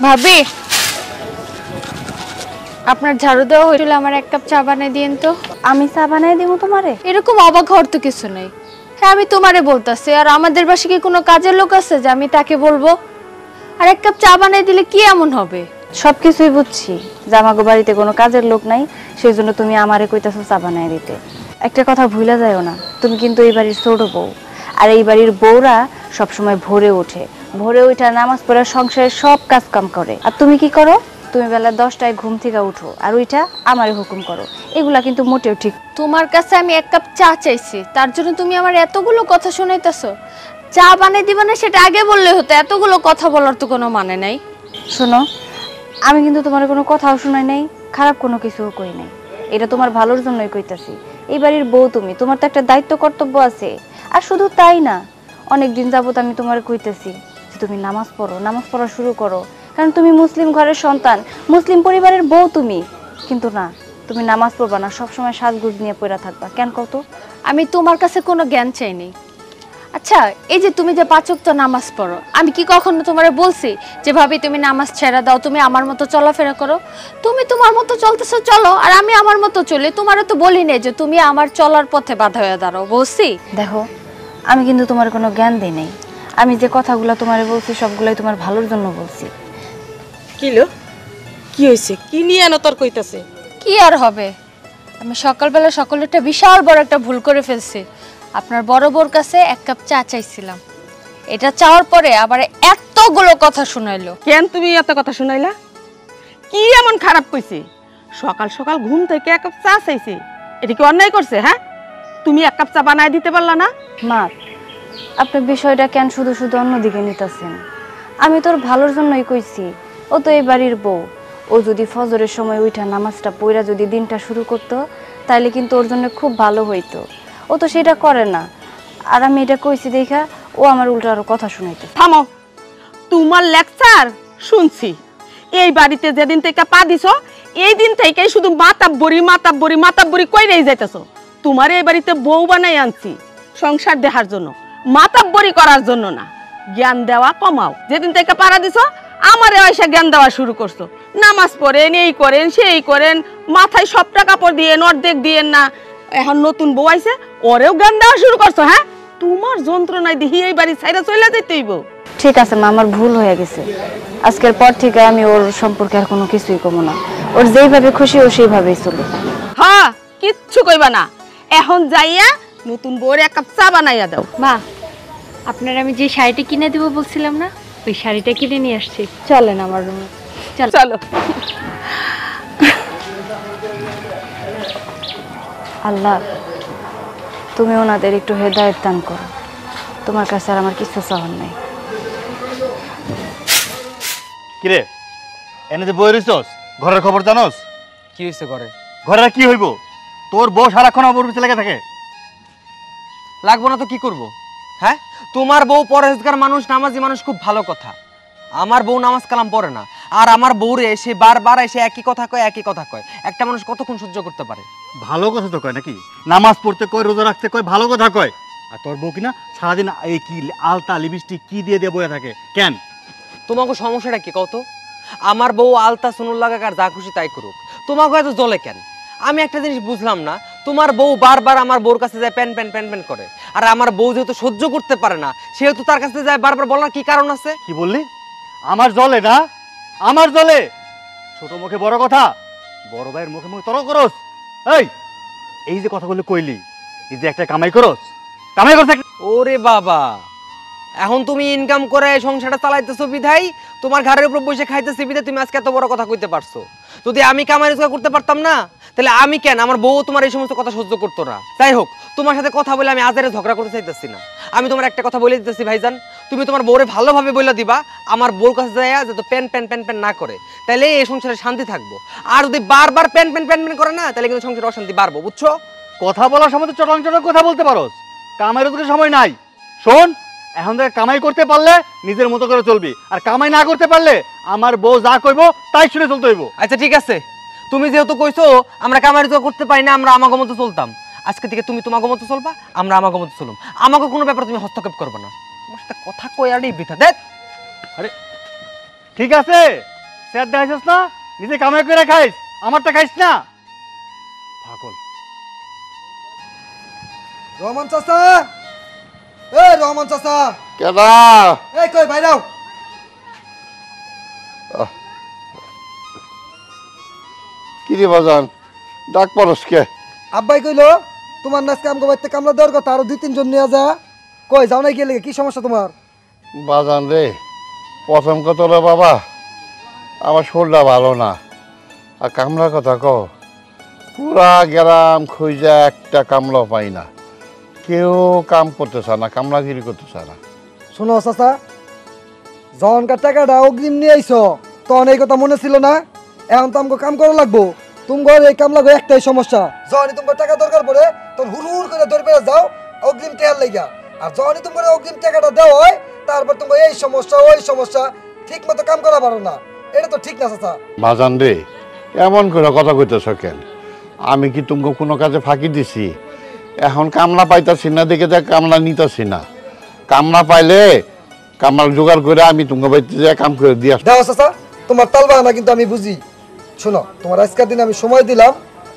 ভাবি, আপনার ঝাড়ু দেওয়া হইল, আমার এক কাপ চা বানিয়ে দিন তো। আমি চা বানিয়ে দিব তোমারে? এরকম অবাক হওয়ার তো কিছু নেই। হ্যাঁ, আমি তোমারে বলতাছি, আর আমাদের বাসায় কি কোনো কাজের লোক আছে যে আমি তাকে বলবো? আর এক কাপ চা বানিয়ে দিলে কি এমন হবে? সবকিছুই বুঝছি যে আমাগো বাড়িতে কোনো কাজের লোক নাই, সেই জন্য তুমি আমারে কইতাছো চা বানিয়ে দিতে। একটা কথা ভুলে যাইও না, তুমি কিন্তু এই বাড়ির ছোট বউ, আর এই বাড়ির বউরা সবসময় ভোরে ওঠে, ভোরে উঠে নামাজ পড়ে সংসারের সব কাজ কাম করে। আর তুমি কি করো? তুমি বেলা 10টায় ঘুম থেকে উঠো আর ওইটা আমারে হুকুম করো। এগুলা কিন্তু মোটেও ঠিক। তোমার কাছে আমি এক কাপ চা চাইছি, তার জন্য তুমি আমার এতগুলো কথা শোনাইতেছো। চা বানিয়ে দিবা না সেটা আগে বললে হতো, এতগুলো কথা বলার তো কোনো মানে নাই। শোনো, আমি কিন্তু তোমার কোনো কথাও শোনাই নাই, খারাপ কোনো কিছুও কই নাই, এটা তোমার ভালোর জন্যই কইতাছি। এই বাড়ির বউ তুমি, তোমার তো একটা দায়িত্ব কর্তব্য আছে। আর শুধু তাই না, অনেক দিন যাবত আমি তোমার কইতেছি যে তুমি নামাজ পড়ো, নামাজ পড়া শুরু করো, কারণ তুমি মুসলিম ঘরের সন্তান, মুসলিম পরিবারের বউ তুমি। কিন্তু না, তুমি নামাজ পড়বা না, সবসময় সাজগুজ নিয়ে পড়া থাকবা। কেন কত? আমি তোমার কাছে কোনো জ্ঞান চাইনি। আচ্ছা, এই যে তুমি যে 5 ওয়াক্ত নামাজ পড়ো, আমি কি কখনো তোমারে বলছি যে ভাবি তুমি নামাজ ছেড়ে দাও, তুমি আমার মতো চলাফেরা করো? তুমি তোমার মতো চলতেছো, চলো, আর আমি আমার মতো চলি। তোমারও তো বলি নেই যে তুমি আমার চলার পথে বাধা হয়ে দাঁড়াও, বলছি? দেখো, আমি কিন্তু তোমার কোনো জ্ঞান দেই নাই, আমি যে কথাগুলো তোমারে বলছি সবগুলাই তোমার ভালোর জন্য বলছি। কিলো কি হয়েছে? কি নিয়ে এনো তোর কইতাছে? কি আর হবে, আমি সকালবেলা একটা বিশাল বড় একটা ভুল করে ফেলছি। আপনার বড় বউর কাছে এক কাপ চা চাইছিলাম, এটা চাওয়ার পরে আবার এতগুলো কথা শুনাইলো। কেন তুমি এত কথা শুনাইলা? কি এমন খারাপ কইছে? সকাল সকাল ঘুম থেকে এক কাপ চা চাইছে, এটা কি অন্যায় করছে? হ্যাঁ, তুমি এক কাপ চা বানায় দিতে পারলা না? মা, আপনার বিষয়টা কেন শুধু শুধু অন্যদিকে নিতেছেন? আমি তোর ভালোর জন্যই কইছি। ও তো এই বাড়ির বউ, ও যদি ফজরের সময় উঠা নামাজটা পড়া যদি দিনটা শুরু করতো, তাইলে কিন্তু ওর জন্য খুব ভালো হইতো। ও তো সেটা করে না, আর আমি এটা কইছি দেখা ও আমার উল্টো আরো কথা শুনাইতে। থামো, তোমার লেকচার শুনছি। এই বাড়িতে যেদিন থেকে পা দিছো, এই দিন থেকেই শুধু মাতাব্বরি কইরেই যাইতেছো। তোমার এই বাড়িতে বউ বানাই আনছি সংসার দেখার জন্য, মাতাব্বরি করার জন্য না। জ্ঞান দেওয়া কমাও। যেদিন থেকে পাড়া দিছো আমারে এসে জ্ঞান দেওয়া শুরু করছো। নামাজ পড়েন, এই করেন, সেই করেন, মাথায় সবটা কাপড় দিয়েন, অর্ধেক দিয়েন না। এখন নতুন বউ আইছে, ওরেও জ্ঞান দেওয়া শুরু করছো। হ্যাঁ, তোমার যন্ত্রণায় দিহি এই বাড়ি ছাইরা চলে যেতেইব। ঠিক আছে মা, আমার ভুল হয়ে গেছে। আজকের পর থেকে আমি ওর সম্পর্কে আর কোনো কিছুই কমো না। ওর যেইভাবে খুশি ও সেইভাবেই চলো। হ্যাঁ, কিচ্ছু কইবা না। এখন যাইয়া নতুন বউরে এক কাপ চা বানাইয়া দাও। মা, আপনার আমি যে শাড়িটা কিনে দেবো বলছিলাম না, ওই শাড়িটা কিনে নিয়ে আসছি। চলেন আমার রুমে, চলো। আল্লাহ, তুমি ওনাদের একটু হেদায়েত দান করো। তোমার কাছে আর আমার কিছু চাওয়ার নাই। কিরে, এনে যে বই রইছস, ঘরের খবর জানোস? কি হইছে ঘরে? ঘরে কি হইব? তোর বউ সারাক্ষণ আমার পিছে লেগে থাকে। লাগবো না তো কি করব? হ্যাঁ, তোমার বউ পরহেজগার মানুষ, নামাজি মানুষ, খুব ভালো কথা। আমার বউ নামাজ কালাম পড়ে না, আর আমার বউরে এসে বারবার এসে একই কথা কয়। একটা মানুষ কতক্ষণ সহ্য করতে পারে? ভালো কথা তো কয় নাকি? নামাজ পড়তে কয়, রোজা রাখতে কয়, ভালো কথা কয়। আর তোর বউ কিনা সারাদিন এই কি আলতা লিপস্টিক কি দিয়ে দিয়ে বয়ে থাকে কেন? তোমাকে সমস্যাটা কি কত? আমার বউ আলতা সুনুর লাগাক আর যা খুশি তাই করুক, তোমাকে এত জ্বলে কেন? আমি একটা জিনিস বুঝলাম না, তোমার বউ বারবার আমার বউর কাছে যায় প্যান করে, আর আমার বউ যেহেতু সহ্য করতে পারে না, সেহেতু তার কাছে যায় বারবার। বলার কি কারণ আছে? কি বললি? আমার জ্বলে না? আমার জ্বলে? ছোট মুখে বড় কথা, বড় ভাইয়ের মুখে মুখে তর্ক করস। এই যে কথাগুলো কইলি, এই যে একটা কামাই করস, কামাই করছ। ওরে বাবা, এখন তুমি ইনকাম করে সংসারটা চালাইতেছো বিধাই, তোমার ঘরের উপর বসে খাইতেছি বিধাই তুমি আজকে এত বড় কথা কইতে পারছো। যদি আমি কামাই রোজগার করতে পারতাম না, তাহলে আমি কেন, আমার বউ তোমার এই সমস্ত কথা সহ্য করতো না। যাই হোক, তোমার সাথে কথা বলে আমি আজারে ঝগড়া করতে চাইতেছি না। আমি তোমার একটা কথা বলে দিতেছি ভাইজান, তুমি তোমার বউরে ভালোভাবে বলে দিবা আমার বউর কাছে যায় যাতে প্যান না করে, তাহলে এই সংসারে শান্তি থাকবো। আর যদি বারবার প্যান করে না, তাহলে কিন্তু সংসারে অশান্তি বাড়বো, বুঝছো? কথা বলার সময় তো চটং কথা বলতে পারোস, কামাই রোজগারের সময় নাই। শোন, এখন থেকে কামাই করতে পারলে নিজের মতো করে চলবি, আর কামাই না করতে পারলে আমার বউ যা কইব তাই শুনে চলতে হইব। আচ্ছা ঠিক আছে, তুমি যেহেতু কইছো আমরা কামাই রোজগার করতে পারি না, আমরা আমাগো মতো চলতাম, আজকে থেকে তুমি তোমাগো মতো চলবা, আমরা আমাগো মতো চলুম। আমাকে কোনো ব্যাপারে তুমি হস্তক্ষেপ করবে না। তোমার সাথে কথা কই আর বৃথা দেখ। আরে ঠিক আছে, স্যার দেখাইছিস না, নিজে কামাই করে খাইস, আমারটা খাইস না পাগল। রহমান চাচা, রহমান চাচা, কেডা? কই বাইরাও। কি রে বাজান, ডাক পরস কে? আব্বাই কইলো তোমার নাচ কাম করতে কামলা দেওয়ার কথা, আরো 2-3 জন নিয়ে যা। কই যাও নাই গেলে কি সমস্যা তোমার? বাজান রে, প্রথম কথা হলো বাবা, আমার শরীরটা ভালো না। আর কামলার কথা কও, পুরা গ্রাম খুঁজে একটা কামলাও পাই না, কেউ কাম করতে চায় না, কামলাগিরি করতে চায় না। শোনো চাচা, জনকার টাকাটা অগ্রিম নিয়ে আইছো, তখন এই কথা মনে ছিল না? এখন তো আমাকে কাম করা লাগবো। তোমার এই কাম লাগবে একটাই সমস্যা, যখনই তোমার টাকা দরকার পড়ে তখন হুড় করে ধরে পেয়ে যাও অগ্রিম টাকার লাইগা। আর যখনই তোমার অগ্রিম টাকাটা দেওয়া হয়, তারপর তোমার এই সমস্যা ওই সমস্যা, ঠিক মতো কাম করা পারো না। এটা তো ঠিক না চাচা। বাজান রে, এমন করে কথা কইতেছ কেন? আমি কি তোমাকে কোনো কাজে ফাঁকি দিছি? এখন কামলা পাইতাছি না দেখে যা কামলা নিতাছি না। কামলা পাইলে কামলা জোগাড় করে আমি তোমাকে বাড়িতে যা কাম করে দিয়ে আসবো। দাও চাচা, তোমার তাল বাহানা কিন্তু আমি বুঝি। শোনো, তোমার আজকের দিন আমি সময় দিলাম,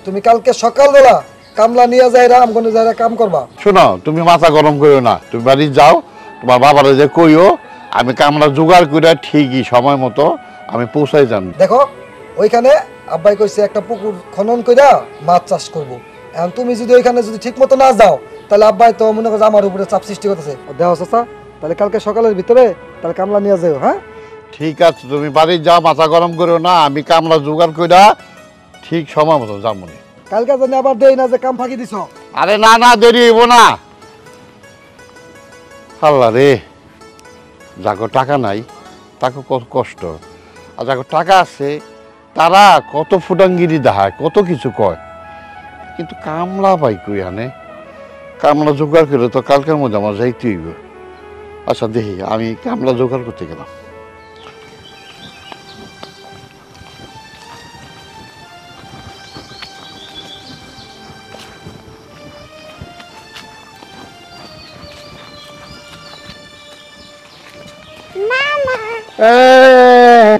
তুমি কালকে সকালবেলা কামলা নিয়ে যাইরা আমগনে যাইরা কাম করবা। শোনো, তুমি মাথা গরম করো না, তুমি বাড়ি যাও, তোমার বাবারে যে কইও আমি কামলা জোগাড় করে ঠিকই সময় মতো আমি পৌঁছাই যান। দেখো, ওইখানে আব্বাই কইছে একটা পুকুর খনন কইরা মাছ চাষ করব। এখন তুমি যদি ওইখানে যদি ঠিক মতো না যাও, তাহলে আব্বাই তো মনে করছে আমার উপরে চাপ সৃষ্টি করতেছে। দেখো চাচা, তাহলে কালকে সকালের ভিতরে তাহলে কামলা নিয়ে যাও। হ্যাঁ ঠিক আছে, তুমি বাড়ি যাও, মাথা গরম করো না, আমি কামলা জোগাড় কইরা ঠিক সময় মতো যাবো। কালকে জানি আবার দেই না যে কাম ফাঁকি দিছ। আরে না না, দেরি হইব না। আল্লাহ রে, যাকে টাকা নাই তাকে কত কষ্ট, আর যাকে টাকা আছে তারা কত ফুটাঙ্গিরি দেখায়, কত কিছু কয়, কিন্তু কামলা পাই কই আনে? কামলা জোগাড় করে তো কালকের মধ্যে আমার যাইতে হইব। আচ্ছা দেখি, আমি কামলা জোগাড় করতে গেলাম।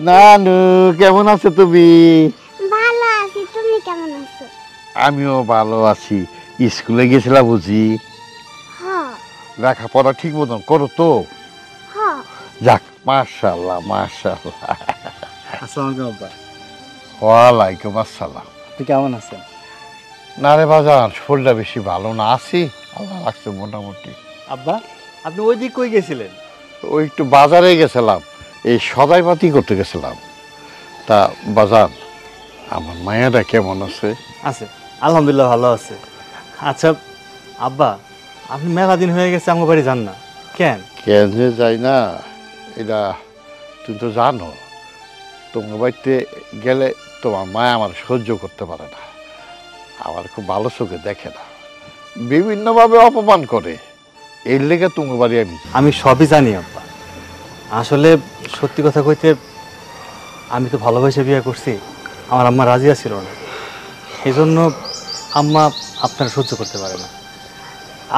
নানু, কেমন আছো তুমি? ভালো আছি, তুমি কেমন আছো? আমিও ভালো আছি। স্কুলে গেছিলা বুঝি? হ্যাঁ লেখাপড়া ঠিক মতন করো তো? হ্যাঁ। যাক, মাশাআল্লাহ মাশাআল্লাহ। আসসালামু আলাইকুম আব্বা। ওয়ালাইকুম আসসালাম। আপনি কেমন আছেন? না রে বাজার, শরীরটা বেশি ভালো না, আছি আল্লাহ রাখছে মোটামুটি। আব্বা, আপনি ওই দিক কই গেছিলেন? ওই একটু বাজারে গেছিলাম, এই সদাইপাতি করতে গেছিলাম। তা বাজার, আমার মায়েরা কেমন আছে? আছে, আলহামদুলিল্লাহ ভালো আছে। আচ্ছা আব্বা, আপনি মেলা দিন হয়ে গেছে আমার বাড়ি যান না কেন? কেন যে যাই না, এটা তুমি তো জানো, তোমার বাড়িতে গেলে তোমার মা আমার সহ্য করতে পারে না, আমার খুব ভালো চোখে দেখে না, বিভিন্নভাবে অপমান করে। এর লেগে তোমার বাড়ি আমি সবই জানি আব্বা। আসলে সত্যি কথা কইতে, আমি তো ভালোবাসে বিয়ে করছি, আমার আম্মা রাজি ছিল না, এই জন্য আম্মা আপনারা সহ্য করতে পারে না।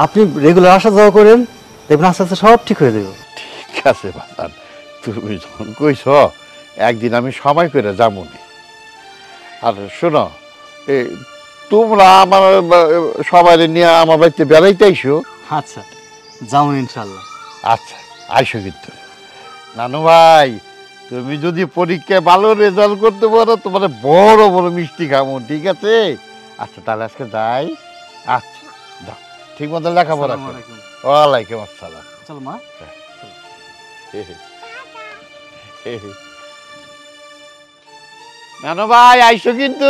আপনি রেগুলার আসা যাওয়া করেন, দেখবেন আস্তে আস্তে সব ঠিক হয়ে যাবে। ঠিক আছে বাজান, তুমি যখন কইছ একদিন আমি সময় করে যাবো নি। আর শোনো, তোমরা আমার সবাই নিয়ে আমার বাড়িতে বেড়াইতে আইসো। আচ্ছা যাও ইনশাল্লাহ। আচ্ছা আইসো কিন্তু। নানু ভাই, তুমি যদি পরীক্ষায় ভালো রেজাল্ট করতে পারো, তোমার বড় বড় মিষ্টি খাবো, ঠিক আছে? আচ্ছা তাহলে আজকে যাই। আচ্ছা যাও, ঠিক মতো লেখাপড়া করো। ওয়ালাইকুম আসসালাম। চলো মা। নানু ভাই আইসো কিন্তু।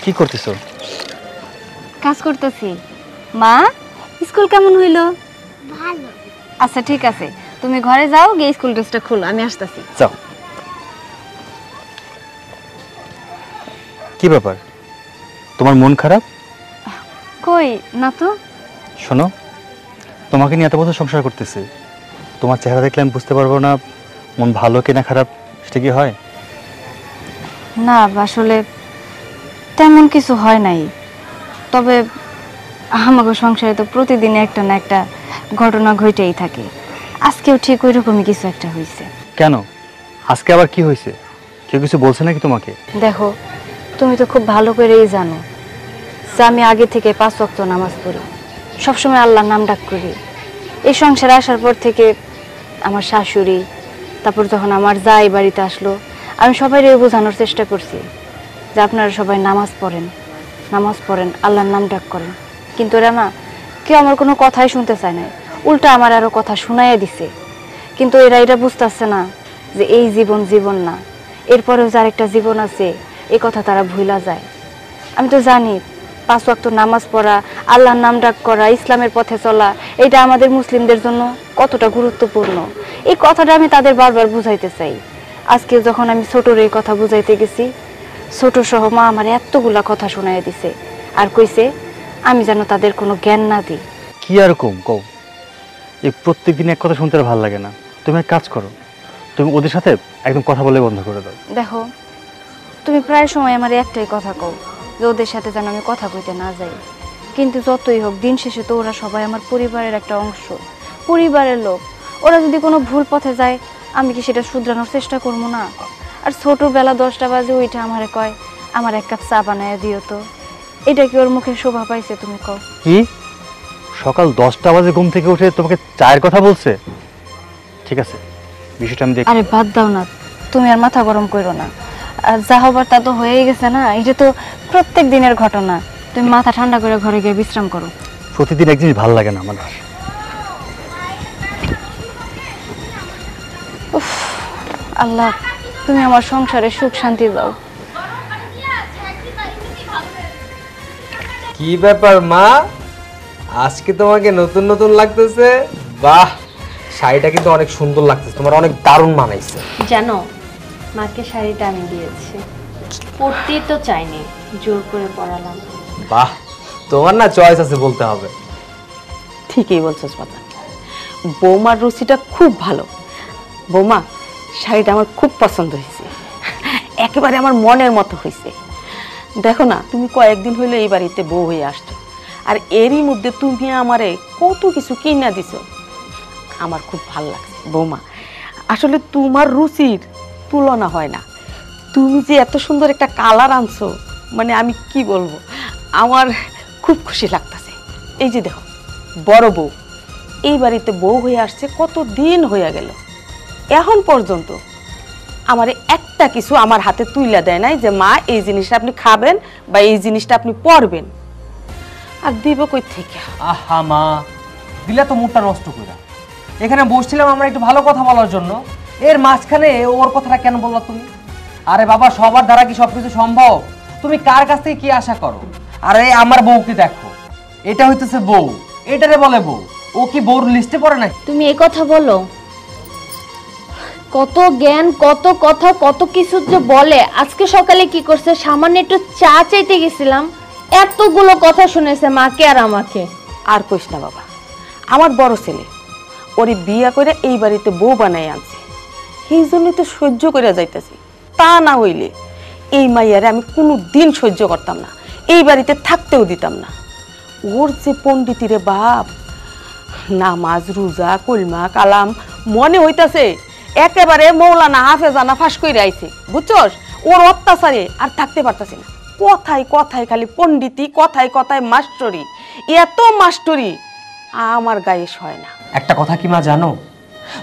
কি করতেছো? কাজ করতেছি। মা, স্কুল কেমন হইলো? ভালো। আচ্ছা ঠিক আছে, তুমি ঘরে যাও, গিয়ে স্কুল ড্রেসটা খুলো, আমি আসতেছি। যাও। কি ব্যাপার, তোমার মন খারাপ? কই না তো। শোনো, তোমাকে নিয়ে এত বছর সংসার করতেছি, তোমার চেহারা দেখলে আমি বুঝতে পারবো না মন ভালো কিনা খারাপ, সেটা কি হয়? না আসলে তেমন কিছু হয় নাই, তবে আমাকে সংসারে তো প্রতিদিন একটা না একটা ঘটনা ঘটেই থাকে। আজকেও ঠিক ওই রকমই কিছু একটা হয়েছে। কেন, আজকে আবার কি হয়েছে? কেউ কিছু বলছে নাকি তোমাকে? দেখো, তুমি তো খুব ভালো করেই জানো যে আমি আগে থেকে 5 ওয়াক্ত নামাজ পড়ি, সবসময় আল্লাহর নাম ডাক করি। এই সংসারে আসার পর থেকে আমার শাশুড়ি, তারপর যখন আমার জাই বাড়িতে আসলো, আমি সবাইকে বোঝানোর চেষ্টা করছি যে আপনারা সবাই নামাজ পড়েন, আল্লাহর নাম ডাক করেন। কিন্তু এরা না, কেউ আমার কোনো কথাই শুনতে চায় না, উল্টা আমার আরো কথা শোনাইয়া দিছে। কিন্তু এরা এটা বুঝতেছে না যে এই জীবন না, এরপরেও যার একটা জীবন আছে, এই কথা তারা ভুলা যায়। আমি তো জানি 5 ওয়াক্ত নামাজ পড়া, আল্লাহর নাম ডাক করা, ইসলামের পথে চলা, এটা আমাদের মুসলিমদের জন্য কতটা গুরুত্বপূর্ণ। এই কথাটা আমি তাদের বারবার বুঝাইতে চাই। আজকে যখন আমি ছোটর এই কথা বুঝাইতে গেছি, ছোট সহ মা আমার এতগুলা কথা শোনাইয়া দিছে, আর কইছে আমি যেন তাদের কোনো জ্ঞান না দিই। কি আর কও, এই প্রত্যেকদিন এক কথা শুনতে আর ভালো লাগে না। তুমি এক কাজ করো, তুমি ওদের সাথে একদম কথা বলে বন্ধ করে দাও। দেখো, তুমি প্রায় সময় আমার একটাই কথা কও যে ওদের সাথে যেন আমি কথা কইতে না যাই, কিন্তু যতই হোক দিন শেষে তো ওরা সবাই আমার পরিবারের একটা অংশ, পরিবারের লোক। ওরা যদি কোনো ভুল পথে যায়, আমি কি সেটা শুধরানোর চেষ্টা করবো না? আর ছোটবেলা 10টা বাজে ওইটা আমারে কয় আমার 1 কাপ চা বানায় দিও তো, এটা কি ওর মুখে শোভা পাইছে? তুমি কও। কি সকাল 10টা বাজে ঘুম থেকে উঠে তোমাকে চায়ের কথা বলছে? ঠিক আছে, বিষয়টা আমি দেখি। আরে বাদ দাও না, তুমি আর মাথা গরম করো না। আর যা হবার তা তো হয়েই গেছে না, এটা তো প্রত্যেক দিনের ঘটনা। তুমি মাথা ঠান্ডা করে ঘরে গিয়ে বিশ্রাম করো। প্রতিদিন এক জিনিস ভালো লাগে না আমার। আল্লাহ, তুমি আমার সংসারে সুখ শান্তি দাও। কি ব্যাপার মা, আজকে তোমাকে নতুন নতুন লাগতেছে? বাহ, শাড়িটা কিন্তু অনেক সুন্দর লাগতেছে, তোমার অনেক দারুণ মানাইছে। জানো, মাকে শাড়িটা আমি দিয়েছি, পরতেই তো চাইনি, জোর করে পরালাম। বাহ, তোমার না চয়েস আছে বলতে হবে। ঠিকই বলছস বাবা, বৌমার রুচিটা খুব ভালো। বৌমা, শাড়িটা আমার খুব পছন্দ হয়েছে, একেবারে আমার মনের মতো হয়েছে। দেখো না, তুমি কয়েকদিন হইলে এই বাড়িতে বউ হয়ে আসছো, আর এরই মধ্যে তুমি আমারে কত কিছু কিনা দিছো, আমার খুব ভালো লাগছে। বৌমা, আসলে তোমার রুচির তুলনা হয় না। তুমি যে এত সুন্দর একটা কালার আনছো, মানে আমি কি বলবো, আমার খুব খুশি লাগতেছে। এই যে দেখো, বড় বউ এই বাড়িতে বউ হয়ে আসছে কত দিন হয়ে গেল, এখন পর্যন্ত আমার একটা কিছু আমার হাতে তুইলা দেয় নাই যে মা এই জিনিসটা আপনি খাবেন বা এই জিনিসটা আপনি পরবেন। আর দিব কই থেকে? আহা মা, দিলা তো মুডটা নষ্ট করে। এখানে বসছিলাম আমরা একটু ভালো কথা বলার জন্য, এর মাঝখানে ওর কথাটা কেন বললা তুমি? আরে বাবা, সবার দ্বারা কি সবকিছু সম্ভব? তুমি কার কাছ থেকে কি আশা করো? আরে আমার বউকে দেখো, এটা হইতেছে বউ, এটারে বলে বউ। ও কি বউর লিস্টে পড়ে নাকি? তুমি এই কথা বলো, কত জ্ঞান, কত কথা, কত কিছু যে বলে। আজকে সকালে কি করছে, সামান্য একটু চা চাইতে গেছিলাম, এতগুলো কথা শুনেছে মাকে আর আমাকে। আর কইস না বাবা, আমার বড় ছেলে ওরে বিয়া করে এই বাড়িতে বউ বানাই আনছে, সেই জন্যই তো সহ্য করে যাইতেছি। তা না হইলে এই মাইয়ারে আমি কোনো দিন সহ্য করতাম না, এই বাড়িতে থাকতেও দিতাম না। ওর যে পণ্ডিতিরে বাপ, নামাজ রোজা কলমা কালাম মনে হইতাছে একেবারে মৌলানা হাফেজানা ফাঁস করে আইছে, বুঝছস? ওর অত্যাচারে আর থাকতে পারতাছি না। কথায় কথায় খালি পণ্ডিতি, কথায় কথায় মাস্টরি, এত মাস্টরি আমার গায়ে সয় না। একটা কথা কি মা জানো,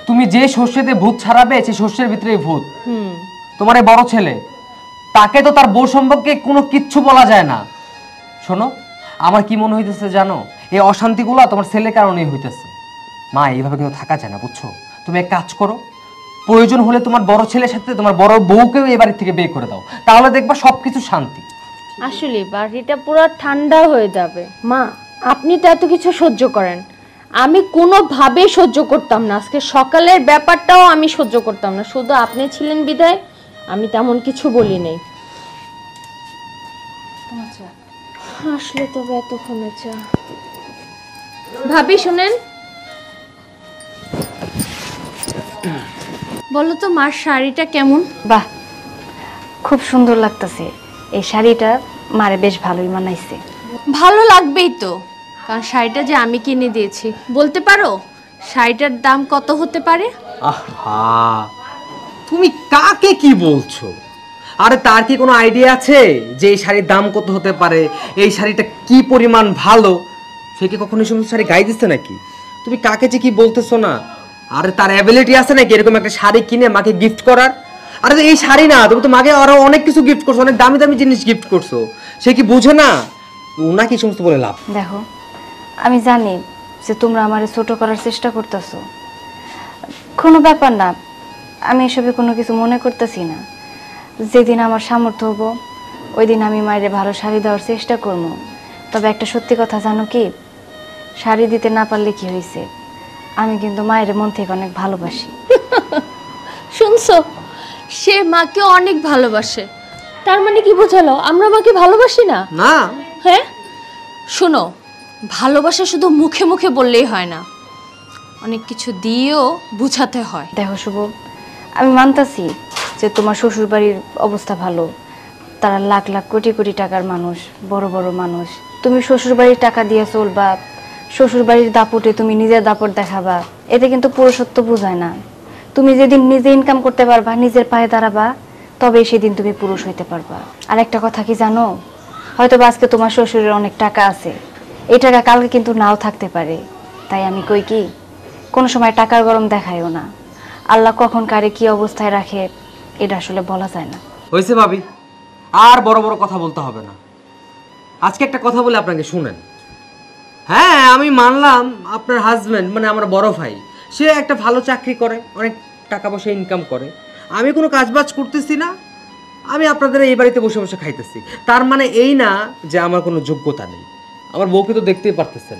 তুমি যে শস্যতে ভূত ছাড়াবে সেই শস্যের ভিতরে ভূত। তোমার এই বড় ছেলে, তাকে তো তার বউ সম্পর্কে কোনো কিচ্ছু বলা যায় না। শোনো, আমার কি মনে হইতেছে জানো, এই অশান্তিগুলো তোমার ছেলের কারণেই হইতেছে। মা, এইভাবে কিন্তু থাকা যায় না, বুঝছো? তুমি এক কাজ করো, প্রয়োজন হলে তোমার বড় ছেলের সাথে তোমার বড় বউকেও এই বাড়ি থেকে বের করে দাও, তাহলে দেখবা সবকিছু শান্তি। আসলে বাড়িটা পুরো ঠান্ডা হয়ে যাবে। মা, আপনি তো এত কিছু সহ্য করেন, আমি কোনোভাবেই সহ্য করতাম না। আজকে সকালের ব্যাপারটাও আমি সহ্য করতাম না, শুধু আপনি ছিলেন বিধায় আমি তেমন কিছু বলি নাই। আসলে তবে এতক্ষণে চা। ভাবি শুনেন, বলো তো মার শাড়িটা কেমন? বাহ, খুব সুন্দর লাগতেছে। এই শাড়িটা মারে বেশ ভালোই মানাইছে। ভালো লাগবেই তো, কারণ শাড়িটা যে আমি কিনে দিয়েছি। বলতে পারো শাড়িটার দাম কত হতে পারে? আহা, তুমি কাকে কি বলছো? আরে তার কি কোনো আইডিয়া আছে যে এই শাড়ির দাম কত হতে পারে, এই শাড়িটা কি পরিমাণ ভালো? সে কি কখনো এই সমস্ত শাড়ি গায়ে দিচ্ছে নাকি? তুমি কাকে যে কি বলতেছো না? আরে তার অ্যাবিলিটি আছে নাকি এরকম একটা শাড়ি কিনে মাকে গিফট করার? আরে এই শাড়ি না, তুমি তো মাকে আরো অনেক কিছু গিফট করছো, অনেক দামি দামি জিনিস গিফট করছো। সে কি বুঝে না? ওনাকে এই সমস্ত বলে লাভ। দেখো, আমি জানি যে তোমরা আমারে ছোট করার চেষ্টা করতেছো, কোনো ব্যাপার না, আমি এসবে কোনো কিছু মনে করতেছি না। যেদিন আমার সামর্থ্য হবো ওই দিন আমি মায়ের ভালো শাড়ি দেওয়ার চেষ্টা করবো। তবে একটা সত্যি কথা জানো কি, শাড়ি দিতে না পারলে কি হয়েছে, আমি কিন্তু মায়ের মন থেকে অনেক ভালোবাসি। শুনছো, সে মাকে অনেক ভালোবাসে, তার মানে কি বোঝালো আমরা মাকে ভালোবাসি না? না। হ্যাঁ শোনো, ভালোবাসা শুধু মুখে মুখে বললেই হয় না, অনেক কিছু দিয়েও বুঝাতে হয়। দেখো শুভ, আমি মানতাছি যে তোমার শ্বশুর বাড়ির অবস্থা ভালো, তারা লাখ লাখ কোটি কোটি টাকার মানুষ, বড় বড় মানুষ। তুমি শ্বশুর বাড়ির টাকা দিয়ে চলবা, শ্বশুর বাড়ির দাপটে তুমি নিজের দাপট দেখাবা, এতে কিন্তু পুরুষত্ব বোঝায় না। তুমি যেদিন নিজে ইনকাম করতে পারবা, নিজের পায়ে দাঁড়াবা, তবে সেদিন তুমি পুরুষ হইতে পারবা। আর একটা কথা কি জানো, হয়তো আজকে তোমার শ্বশুরের অনেক টাকা আছে, এই টাকা কালকে কিন্তু নাও থাকতে পারে। তাই আমি কই কি, কোনো সময় টাকার গরম দেখায়ও না। আল্লাহ কখন কারে কি অবস্থায় রাখে এটা আসলে বলা যায় না। হয়েছে ভাবি, আর বড় বড় কথা বলতে হবে না। আজকে একটা কথা বলে আপনাকে শুনেন। হ্যাঁ, আমি মানলাম আপনার হাজবেন্ড মানে আমার বড় ভাই, সে একটা ভালো চাকরি করে, অনেক টাকা পয়সা ইনকাম করে। আমি কোনো কাজবাজ করতেছি না, আমি আপনাদের এই বাড়িতে বসে বসে খাইতেছি। তার মানে এই না যে আমার কোনো যোগ্যতা নেই। আমার বউকে তো দেখতেই পারতেছেন,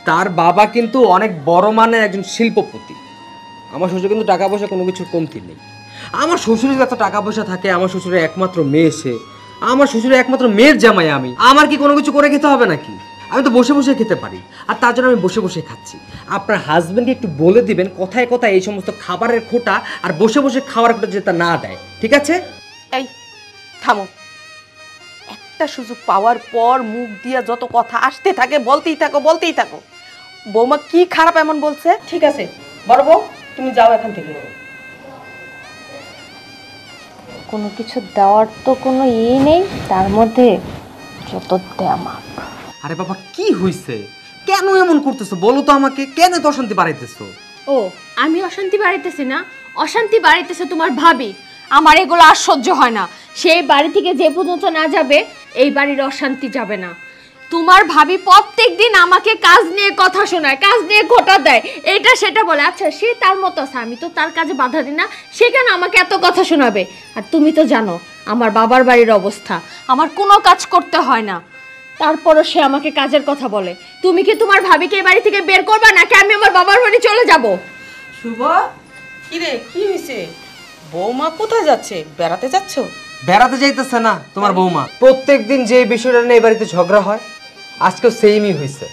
তার বাবা কিন্তু অনেক বড় মানের একজন শিল্পপতি। আমার শ্বশুর কিন্তু টাকা পয়সা কোনো কিছু কমতি নেই। আমার শ্বশুরের এত টাকা পয়সা থাকে, আমার শ্বশুরের একমাত্র মেয়ে সে, আমার শ্বশুরের একমাত্র মেয়ের জামাই আমি। আমার কি কোনো কিছু করে খেতে হবে নাকি? আমি তো বসে বসে খেতে পারি, আর তার জন্য আমি বসে বসে খাচ্ছি। আপনার হাজবেন্ডকে একটু বলে দিবেন কথায় কথায় এই সমস্ত খাবারের খোটা আর বসে বসে খাওয়ার খোটা যেটা না দেয়, ঠিক আছে? এই থামো, একটা সুযোগ পাওয়ার পর মুখ দিয়ে যত কথা আসতে থাকে বলতেই থাকো বলতেই থাকো। বৌমা কি খারাপ এমন বলছে? ঠিক আছে বড় বউ, তুমি যাও এখান থেকে। কোনো কিছু দেওয়ার তো কোনো নেই, তার মধ্যে যত দেয়া। আরে বাবা, কি হইছে? কেন এমন করতেছো বলো তো আমাকে, কেন তো অশান্তি বাড়াইতেছো? ও, আমি অশান্তি বাড়াইতেছি না, অশান্তি বাড়াইতেছে তোমার ভাবি। আমার এগুলো আর সহ্য হয় না। সেই বাড়ি থেকে যে পর্যন্ত না যাবে এই বাড়ির অশান্তি যাবে না। তোমার ভাবি প্রত্যেকদিন আমাকে কাজ নিয়ে কথা শোনায়, কাজ নিয়ে ঘোটা দেয়, এটা সেটা বলে। আচ্ছা, সে তার মতো আছে, আমি তো তার কাজে বাধা দিই না, সে কেন আমাকে এত কথা শোনাবে? আর তুমি তো জানো আমার বাবার বাড়ির অবস্থা, আমার কোনো কাজ করতে হয় না, তারপরও সে আমাকে কাজের কথা বলে। তুমি কি তোমার ভাবিকে এই বাড়ি থেকে বের করবা, নাকি আমি আমার বাবার বাড়ি চলে যাব? শুভ, কি রে, কি হয়েছে? বৌমা কোথায় যাচ্ছে? বেড়াতে যাচ্ছ? বেড়াতে যাইতেছে না তোমার বৌমা, প্রত্যেকদিন যে বিষয়টা নিয়ে এই বাড়িতে ঝগড়া হয় আজকেও সেইমই হয়েছে।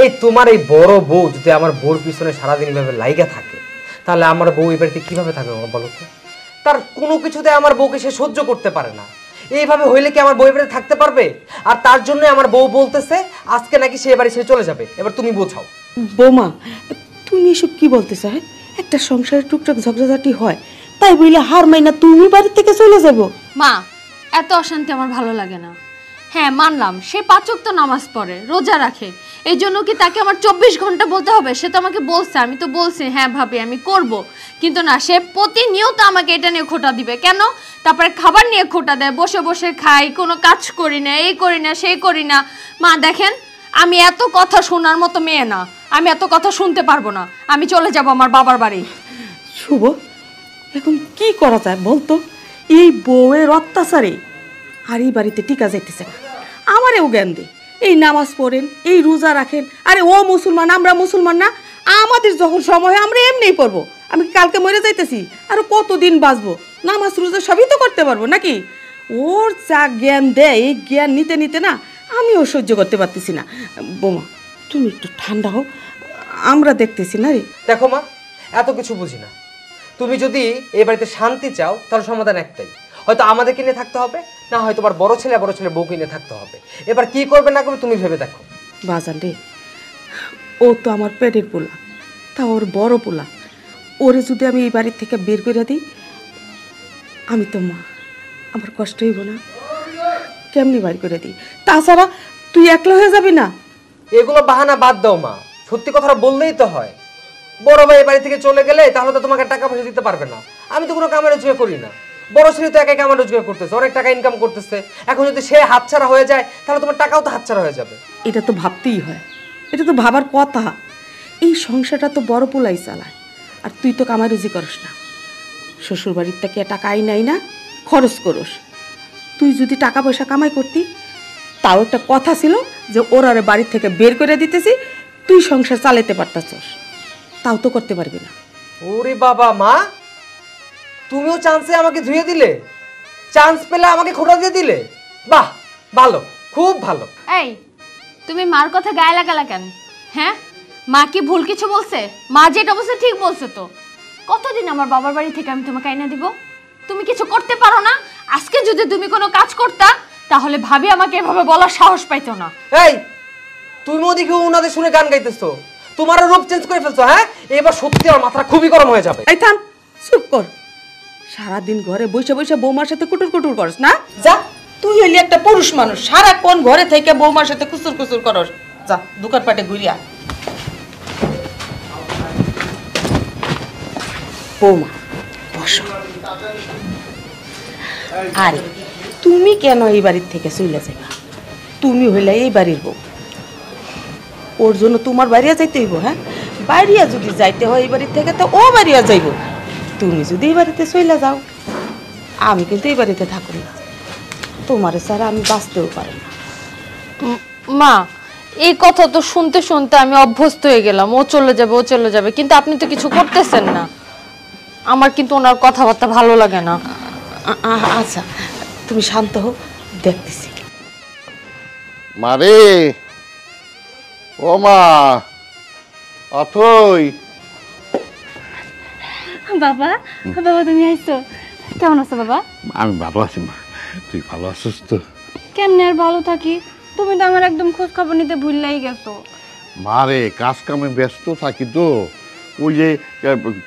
এই তোমার এই বড় বউ যদি আমার বউর পিছনে সারাদিন এইভাবে লাইগা থাকে, তাহলে আমার বউ এই বাড়িতে কিভাবে থাকবে বলো তো? তার কোনো কিছুতে আমার বউকে সে সহ্য করতে পারে না। এইভাবে হইলে কি আমার বউ বাড়িতে থাকতে পারবে? আর তার জন্য আমার বউ বলতেছে আজকে নাকি সে বাড়ি ছেড়ে চলে যাবে। এবার তুমি বোঝাও। বৌমা, তুমি এসব কি বলতেছ? হ্যাঁ, একটা সংসারে টুকটাক ঝগড়াঝাটি হয়, তাই বলে হার মাইনা তুমি বাড়ি থেকে চলে যাব? মা, এত অশান্তি আমার ভালো লাগে না। হ্যাঁ, মানলাম সে 5 ওয়াক্ত নামাজ পড়ে, রোজা রাখে, এই জন্য কি তাকে আমার 24 ঘন্টা বলতে হবে? সে তো আমাকে বলছে, আমি তো বলছি হ্যাঁ ভাবি আমি করব, কিন্তু না, সে প্রতিনিয়ত আমাকে এটা নিয়ে খোটা দিবে। কেন? তারপরে খাবার নিয়ে খোটা দেয়, বসে বসে খাই, কোনো কাজ করি না, এই করি না, সেই করি না। মা দেখেন, আমি এত কথা শোনার মতো মেয়ে না, আমি এত কথা শুনতে পারবো না, আমি চলে যাব আমার বাবার বাড়ি। শুভ, এখন কি করা যায় বলতো? এই বউয়ের অত্যাচারে আর এই বাড়িতে টিকা যাইতেছে না। আমারেও জ্ঞান দে, এই নামাজ পড়েন, এই রোজা রাখেন। আরে ও মুসলমান, আমরা মুসলমান না? আমাদের যখন সময় হয় আমরা এমনিই পড়বো। আমি কালকে মরে যাইতেছি, আর কতদিন বাঁচবো? নামাজ রোজা সবই তো করতে পারবো নাকি? ওর যা জ্ঞান দেয়, এই জ্ঞান নিতে নিতে না আমিও সহ্য করতে পারতেছি না। বোমা, তুমি একটু ঠান্ডা হও, আমরা দেখতেছি না রে। দেখো মা, এত কিছু বুঝি না। তুমি যদি এই বাড়িতে শান্তি চাও তাহলে সমাধান একটাই, হয়তো আমাদেরকে নিয়ে থাকতে হবে, না হয় তোমার বড় ছেলে বউ কিনে থাকতে হবে। এবার কি করবে না করবে তুমি ভেবে দেখো। বাজান রে, ও তো আমার পেটের পোলা, তা ওর বড় পোলা, ওরে যদি আমি এই বাড়ির থেকে বের করে দিই, আমি তো মা, আমার কষ্ট হইব না? কেমনি বাড়ি করে দিই? তাছাড়া তুই একলা হয়ে যাবি না? এগুলো বাহানা বাদ দাও মা, সত্যি কথাটা বললেই তো হয়। বড় ভাই এই বাড়ি থেকে চলে গেলে তাহলে তো তোমাকে টাকা পয়সা দিতে পারবে না। আমি তো কোনো কামের রোজগার করি না, বড় ছেলে তো একাই কামের রোজগার করতেছে, অনেক টাকা ইনকাম করতেছে। এখন যদি সে হাতছাড়া হয়ে যায় তাহলে তোমার টাকাও তো হাতছাড়া হয়ে যাবে। এটা তো ভাবতেই হয়, এটা তো ভাবার কথা। এই সংসারটা তো বড় পোলাই চালায়, আর তুই তো কামাই রুজি করিস না। শ্বশুর বাড়ির থেকে টাকা আই না খরচ করস। তুই যদি টাকা পয়সা কামাই করতি, তাও একটা কথা ছিল যে ওরা বাড়ির থেকে বের করে দিতেছি, তুই সংসার চালাতে পারতাছস, তাও তো করতে পারবি না। ওরে বাবা মা, তুমিও চান্সে আমাকে ধুয়ে দিলে, চান্স পেলে আমাকে খোঁটা দিয়ে দিলে। বাহ, ভালো, খুব ভালো। এই তুমি মার কথা গায়ে লাগালা কেন? হ্যাঁ, মা কি ভুল কিছু বলছে? মা যেটা বলছে ঠিক বলছে তো। কতদিন আমার বাবার বাড়ি থেকে আমি তোমাকে আইনা দিব? তুমি কিছু করতে পারো না। আজকে যদি তুমি কোনো কাজ করতা তাহলে ভাবি আমাকে এভাবে বলার সাহস পাইতো না। এই তুমি ওদিকে ওনাদের শুনে গান গাইতেছো, তোমারও রূপ চেঞ্জ করে ফেলছো। হ্যাঁ, এবার সত্যি আমার মাথা খুবই গরম হয়ে যাবে। এই থাম, চুপ কর। সারাদিন ঘরে বসে বসে বৌমার সাথে কুটুর কুটুর করস না? যা, তুই হইলি একটা পুরুষ মানুষ, সারাক্ষণ ঘরে থেকে বৌমার সাথে কুচুর কুচুর করস। যা দোকানপাটে ঘুরিয়া। বৌমা বসো। আরে তুমি কেন এই বাড়ির থেকে চলে যাবে? তুমি হইলে এই বাড়ির বউ, ওর জন্য তোমার বাড়িয়া যাইতে হইব। হ্যাঁ, বাড়িয়া যদি যাইতে হয় এই বাড়ির থেকে, তো ও বাড়িয়া যাইব। তুমি যদি এই বাড়িতে চলে যাও, আমি কিন্তু এই বাড়িতে থাকব না। তোমার ছাড়া আমি বাঁচতেও পারি না। মা, এই কথা তো শুনতে শুনতে আমি অভ্যস্ত হয়ে গেলাম, ও চলে যাবে, কিন্তু আপনি তো কিছু করতেছেন না। আমার কিন্তু ওনার কথাবার্তা ভালো লাগে না। আচ্ছা, তুমি শান্ত হও, দেখতেছি। মারে, ও মা, অথই। বাবা, বাবা তুমি আইছো? কেমন আছো বাবা? আমি ভালো আছি মা, তুই ভালো আছিস তো? কেমনে আর ভালো থাকি, তুমি তো আমার একদম খোঁজ খবর নিতে ভুললাই গেছো। মারে, কাজ কামে ব্যস্ত থাকি তো, ওই যে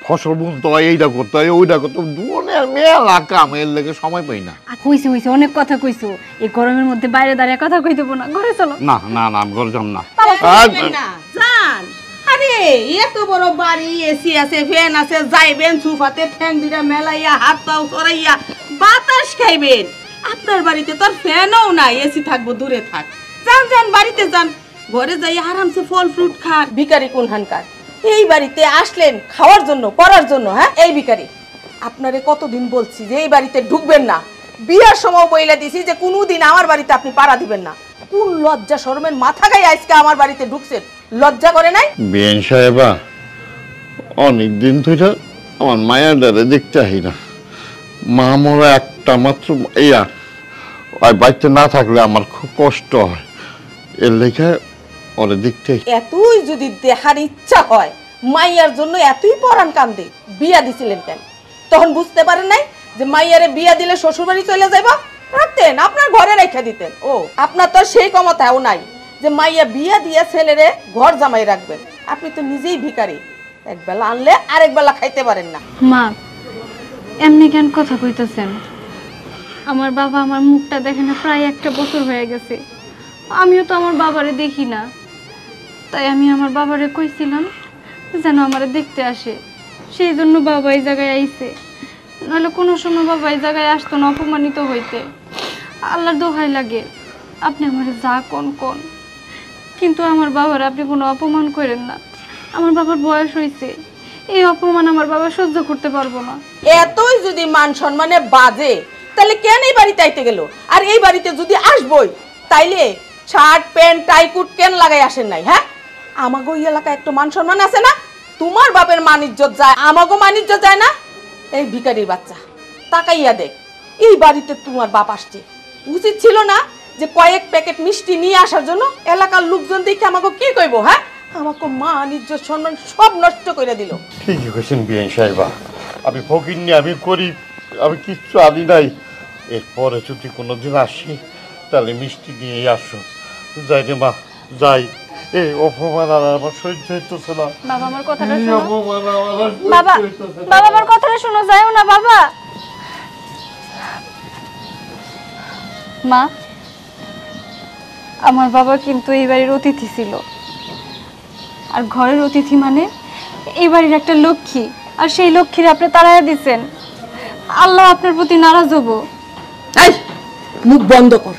ফসল বুনতে হয়, এইটা করতে হয়, ওইটা করতে হয়, দুনের মেলা কাম, এর লেগে সময় পাই না। হইছে অনেক কথা কইছো, এই গরমের মধ্যে বাইরে দাঁড়িয়ে কথা কই দেবো না, ঘরে চলো। না না না, আমি ঘরে যাব না। জান, আরে এত বড় বাড়ি, এসি আছে, ফ্যান আছে, যাইবেন সুফাতে ঠ্যাং দিরা মেলাইয়া, হাত পাও সরাইয়া বাতাস খাইবেন। আপনার বাড়িতে তো আর ফ্যানও নাই, এসি থাকবো দূরে থাক। যান যান, বাড়িতে যান, ঘরে যাই আরামসে ফল ফ্রুট খান। ভিখারি কোনখানকার, এই বাড়িতে আসলেন খাওয়ার জন্য, পড়ার জন্য? হ্যাঁ, এই ভিখারি, আপনারে কতদিন বলছি যে এই বাড়িতে ঢুকবেন না। বিয়ার সময় বইলা দিছি যে কোনোদিন আমার বাড়িতে আপনি পাড়া দিবেন না। কোন লজ্জা শরমের মাথা গায়ে আজকে আমার বাড়িতে ঢুকছেন? লজ্জা করে নাই? বেন সাহেবা, অনেকদিন ধরে আমার মায়ের দ্বারা দেখতে আহি না। মা মোরা একটা মাত্র ইয়া, আর বাড়িতে না থাকলে আমার খুব কষ্ট হয়, এর লেখা ওরা দেখতে। এতই যদি দেখার ইচ্ছা হয়, মাইয়ার জন্য এতই পরাণ কান্দে, বিয়া দিছিলেন কেন? তখন বুঝতে পারেন নাই যে মাইয়ারে বিয়া দিলে শ্বশুরবাড়ি চলে যাইবা? রাখতেন, আপনার ঘরে রেখে দিতেন। ও, আপনার তো সেই ক্ষমতাও নাই যে মাইয়া বিয়া দিয়ে ছেলেরে ঘর জামাই রাখবেন। আপনি তো নিজেই ভিখারি, একবেলা আনলে আরেক বেলা খাইতে পারেন না। মা, এমনি কেন কথা কইতেছেন? আমার বাবা আমার মুখটা দেখে না প্রায় 1 বছর হয়ে গেছে, আমিও তো আমার বাবারে দেখি না। তাই আমি আমার বাবারে কইছিলাম যেন আমারে দেখতে আসে, সেই জন্য বাবা এই জায়গায় আইছে। নাহলে কোনো সময় বাবা এই জায়গায় আসতো না, অপমানিত হইতে। আল্লাহর দোহাই লাগে, আপনি আমার যা কোন, কিন্তু আমার বাবার আপনি কোনো অপমান করেন না। আমার বাবার বয়স হয়েছে, এই অপমান আমার বাবা সহ্য করতে পারবো না। এতই যদি মান সম্মানে বাজে, তাহলে কেন এই বাড়িতে আইতে গেল? আর এই বাড়িতে যদি আসবই, তাইলে শার্ট প্যান্ট টাই কুট কেন লাগাই আসেন নাই? হ্যাঁ, আমাগো এই এলাকায় একটু মান সম্মান আছে না? তোমার বাপের মান ইজ্জত যায়, আমাগো মান ইজ্জত যায় না? এই ভিখারির বাচ্চা, তাকাইয়া দেখ, এই বাড়িতে তোমার বাপ আসছে, উচিত ছিল না যে কয়েক প্যাকেট মিষ্টি নিয়ে আসার জন্য? এলাকার লোকজন দেখে আমাকে কি কইবো? হ্যাঁ, আমাকে মান ইজ্জত সম্মান সব নষ্ট করে দিল। ঠিকই কইছেন বিয়ান সাহেবা, আমি ফকির নি, আমি গরিব, আমি কিচ্ছু আনি নাই। এরপরে যদি কোনোদিন আসি তাহলে মিষ্টি নিয়েই আসো। যাই রে মা, যাই। এই অপমান আর আমার সহ্য হইতেছে না। বাবা আমার কথাটা এই শোনো। অপমান আমার আর সহ্য বাবা হইতেছে না। বাবা আমার কথাটা শোনো, যাও না বাবা। মা, আমার বাবা কিন্তু এই বাড়ির অতিথি ছিল, আর ঘরের অতিথি মানে এই বাড়ির একটা লক্ষ্মী, আর সেই লক্ষ্মীর আপনি তাড়াইয়া দিচ্ছেন। আল্লাহ আপনার প্রতি নারাজ হব। এই মুখ বন্ধ কর,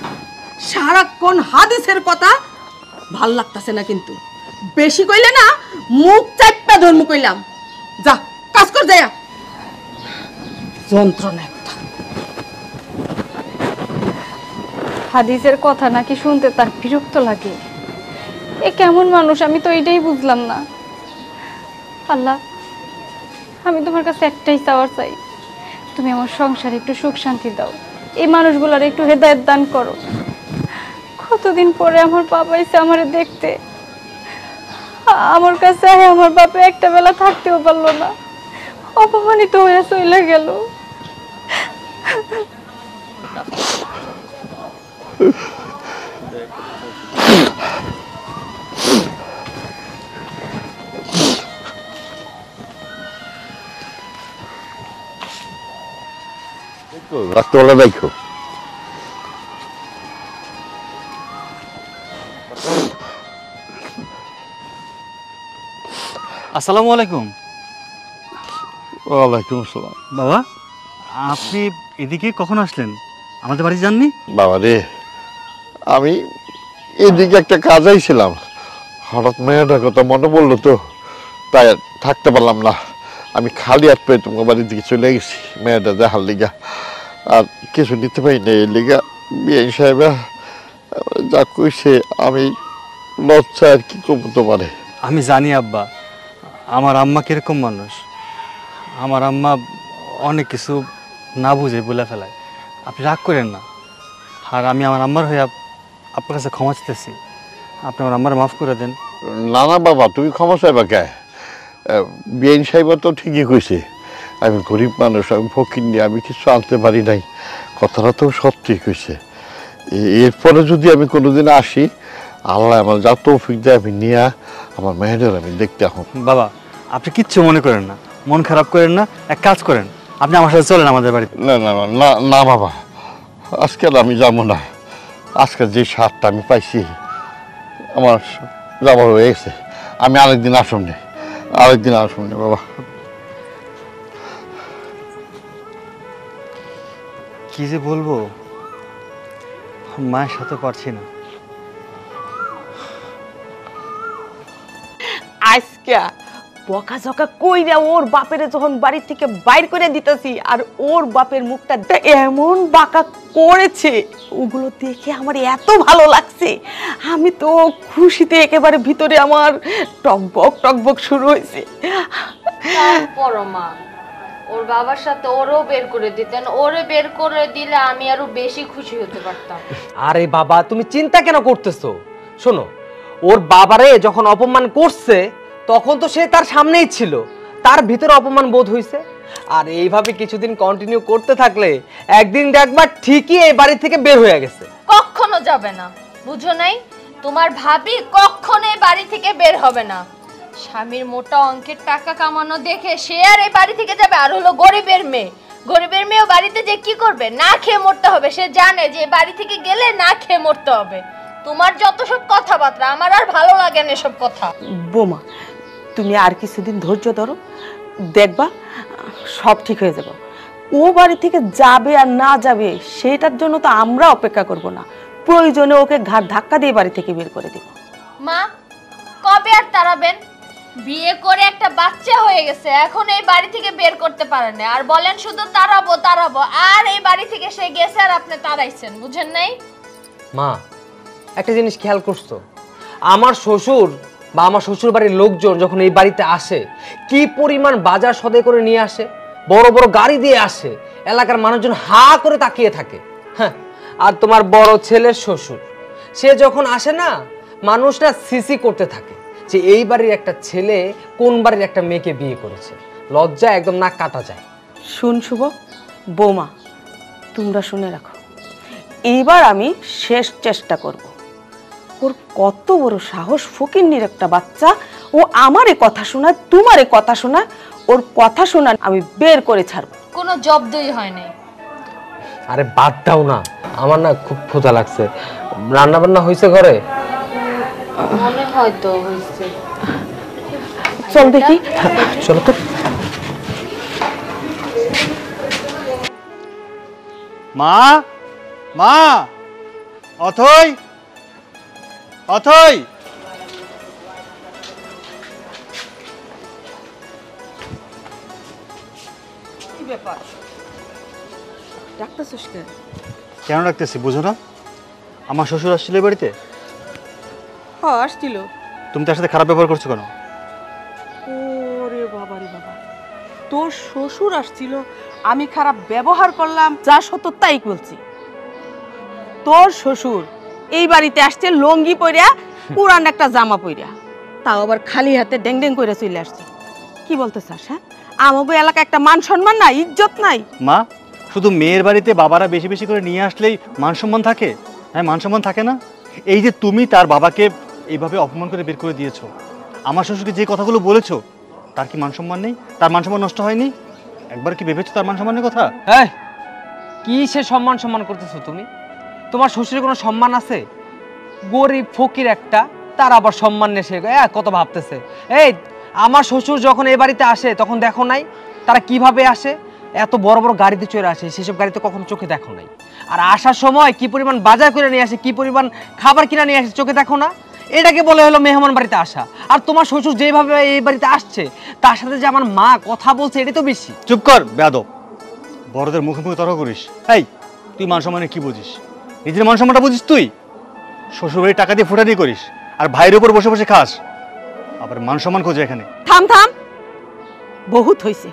সারাক্ষণ হাদিসের কথা ভাল লাগতাছে না, কিন্তু বেশি কইলে না মুখ চাপটা ধর্ম কইলাম। যা কাজ কর, যায়া যন্ত্রণা একটা। হাদিসের কথা নাকি শুনতে তার বিরক্ত লাগে। এ কেমন মানুষ আমি তো এটাই বুঝলাম না। আল্লাহ, আমি তোমার কাছে একটাই চাওয়ার চাই, তুমি আমার সংসারে একটু সুখ শান্তি দাও, এই মানুষগুলোর একটু হেদায়েত দান করো। কতদিন পরে আমার বাবা এসে আমারে দেখতে, আমার কাছে আমার বাবা একটা বেলা থাকতেও পারলো না, অপমানিত হয়ে চলে গেল। রাত্রেবেলা দেখো। আসসালামু আলাইকুম। ওয়ালাইকুম আসসালাম। বাবা, আপনি এদিকে কখন আসলেন? আমাদের বাড়ি যাননি? বাবা রে, আমি এদিকে একটা কাজ আইছিলাম, হঠাৎ মেয়েটার কথা মনে পড়লো তো, তাই থাকতে পারলাম না। আমি খালি হাত পেয়ে তোমার বাড়ির দিকে চলে গেছি মেয়েটা দেখার লিগা, আর কিছু নিতে পারি না। এই লিগা বিআইন সাহেবা যা কইছে আমি লজ্জা আর কি করবো তোমারে। আমি জানি আব্বা, আমার আম্মা কিরকম মানুষ। আমার আম্মা অনেক কিছু না বুঝে বলে ফেলায়। আপনি রাগ করেন না, আর আমি আমার আম্মার হয়ে আপনার কাছে ক্ষমা চাইতেছি। আপনি আমার আম্মার মাফ করে দেন। না না বাবা, তুমি ক্ষমা চাইবা কে? বিআইন সাহেবা তো ঠিকই কইছে, আমি গরিব মানুষ, আমি ফকির নিয়ে আমি কিছু আনতে পারি নাই, কথাটা তো সত্যি কইছে। এরপরে যদি আমি কোনোদিন আসি, আল্লাহ আমার যা তৌফিক দেয় আমি নিয়ে আমার মেয়েদের আমি দেখতে এখন। বাবা, আপনি কিচ্ছু মনে করেন না, মন খারাপ করেন না। এক কাজ করেন, আপনি আমার সাথে চলেন আমাদের বাড়িতে। না না না না বাবা, আজকে আমি যাবো না। আজকে যে স্বাদটা আমি পাইছি আমার যাবার হয়ে গেছে। আমি আরেকদিন আসুন নি, আরেকদিন আসুন নি বাবা। কি যে বলবো, মায়ের সাথে পারছি না। আজকে বকাঝকা কইরা ওর বাপের যখন বাড়ি থেকে বাইর করে দিতেছি, আর ওর বাপের মুখটা এমন বাঁকা করেছে, ওগুলো দেখে আমার এত ভালো লাগছে। আমি তো খুশিতে একেবারে ভিতরে আমার টকবক টকবক শুরু হয়েছে। মা, ওর বাবার সাথে ওরও বের করে দিতেন, ওরে বের করে দিলে আমি আরো বেশি খুশি হতে পারতাম। আরে বাবা, তুমি চিন্তা কেন করতেছো? শোনো, ওর বাবারে যখন অপমান করছে তখন তো সে তার সামনেই ছিল, তার ভিতরে অপমান বোধ হয়েছে। আর এইভাবে কিছুদিন কন্টিনিউ করতে থাকলে একদিন দেখবা ঠিকই এই বাড়ি থেকে বের হয়ে গেছে। কখনো যাবে না, বুঝো নাই? তোমার ভাবি কখনো এই বাড়ি থেকে বের হবে না। স্বামীর মোটা অঙ্কের টাকা কামানো দেখে সে আর এই বাড়ি থেকে যাবে? আর হলো গরিবের মেয়ে, গরিবের মেয়েও বাড়িতে যে কি করবে? না খেয়ে মরতে হবে। সে জানে যে বাড়ি থেকে গেলে না খেয়ে মরতে হবে। তোমার যত সব কথাবার্তা আমার আর ভালো লাগে না এসব কথা। বোমা, তুমি আর কিছুদিন ধৈর্য ধরো, দেখবা সব ঠিক হয়ে যাবে। ও বাড়ি থেকে যাবে আর না যাবে সেটার জন্য তো আমরা অপেক্ষা করব না, প্রয়োজনে ওকে ঘাট ধাক্কা দিয়ে বাড়ি থেকে বের করে দেব। মা, কবে আর তাড়াবেন? বিয়ে করে একটা বাচ্চা হয়ে গেছে, এখন এই বাড়ি থেকে বের করতে পারেন না, আর বলেন শুধু তাড়াবো তাড়াবো। আর এই বাড়ি থেকে সে গেছে আর আপনি তাড়াইছেন, বুঝেন নাই? মা, একটা জিনিস খেয়াল করছো? আমার শ্বশুর বা আমার শ্বশুর বাড়ির লোকজন যখন এই বাড়িতে আসে কি পরিমাণ বাজার সদাই করে নিয়ে আসে, বড় বড় গাড়ি দিয়ে আসে, এলাকার মানুষজন হা করে তাকিয়ে থাকে। হ্যাঁ, আর তোমার বড় ছেলের শ্বশুর, সে যখন আসে না, মানুষরা সিসি করতে থাকে যে এই বাড়ির একটা ছেলে কোন বাড়ির একটা মেয়েকে বিয়ে করেছে। লজ্জা একদম নাক কাটা যায়। শুন শুভ, বৌমা তোমরা শুনে রাখো, এইবার আমি শেষ চেষ্টা করব। ওর কত বড় সাহস, ফকিন্নির একটা বাচ্চা, ও আমারে কথা শোনায়, তোমারে কথা শোনায়। ওর কথা শোনা আমি বের করে ছাড়বো। কোনো জব্দই হয় নাই। আরে বাদ দাও না, আমার না খুব ক্ষুধা লাগছে। রান্না বান্না হয়েছে ঘরে? মনে হয় তো হইছে। চল দেখি। চলো তো। মা, মা, অথই, অথই। কি ব্যাপার? ডাক্তারছস কেন? কেন রাখতেছি বুঝো না? আমার শ্বশুর আসছিল এই বাড়িতে। হ্যাঁ আসছিল। তুমি তার সাথে খারাপ ব্যবহার করছো কেন? ওরে বাবা রে বাবা, তোর শ্বশুর আসছিল, আমি খারাপ ব্যবহার করলাম, যা সত্য তাই বলছি। তোর শ্বশুর এই বাড়িতে আসছে লঙ্গি পইরা, পুরান একটা জামা পইরা, তাও আবার খালি হাতে ড্যাং ড্যাং করে চলে আসছে। কি বলতে চাস? হ্যাঁ, আমাগো এলাকা একটা মান সম্মান নাই, ইজ্জত নাই। মা, শুধু মেয়ের বাড়িতে বাবারা বেশি বেশি করে নিয়ে আসলেই মান সম্মান থাকে? হ্যাঁ, মান সম্মান থাকে না? এই যে তুমি তার বাবাকে এইভাবে অপমান করে বের করে দিয়েছো, আমার শ্বশুরকে যে কথাগুলো বলেছো, তার কি মান সম্মান নেই? তার মান সম্মান নষ্ট হয়নি? একবার কি ভেবেছো তার মান সম্মানের কথা? এই কি সে সম্মান করতেছো তুমি? তোমার শ্বশুরের কোনো সম্মান আছে? গরিব ফকির একটা, তার আবার সম্মান নেই, সে কত ভাবতেছে। এই আমার শ্বশুর যখন এই বাড়িতে আসে তখন দেখো নাই তারা কিভাবে আসে? এত বড় বড় গাড়িতে চড়ে আসে, সেসব গাড়িতে কখনো চোখে দেখো নাই? আর আসার সময় কি পরিমাণ বাজার করে নিয়ে আসে, কি পরিমাণ খাবার কিনা নিয়ে আসে, চোখে দেখো না? এটাকে বলে হলো মেহমান বাড়িতে আসা। আর তোমার শ্বশুর যেভাবে এই বাড়িতে আসছে, তার সাথে যে আমার মা কথা বলছে, এটা তো বেশি। চুপ কর বেয়াদব, বড়দের মুখে মুখে তর্ক করিস। এই তুই মান সম্মানে কি বুঝিস? নিজের মান সম্মানটা বুঝিস তুই? শ্বশুর বাড়ির টাকা দিয়ে ফুটানি করিস আর ভাইয়ের উপর বসে বসে খাস, আবার মান সম্মান খোঁজে এখানে। থাম থাম, বহুত হইছে,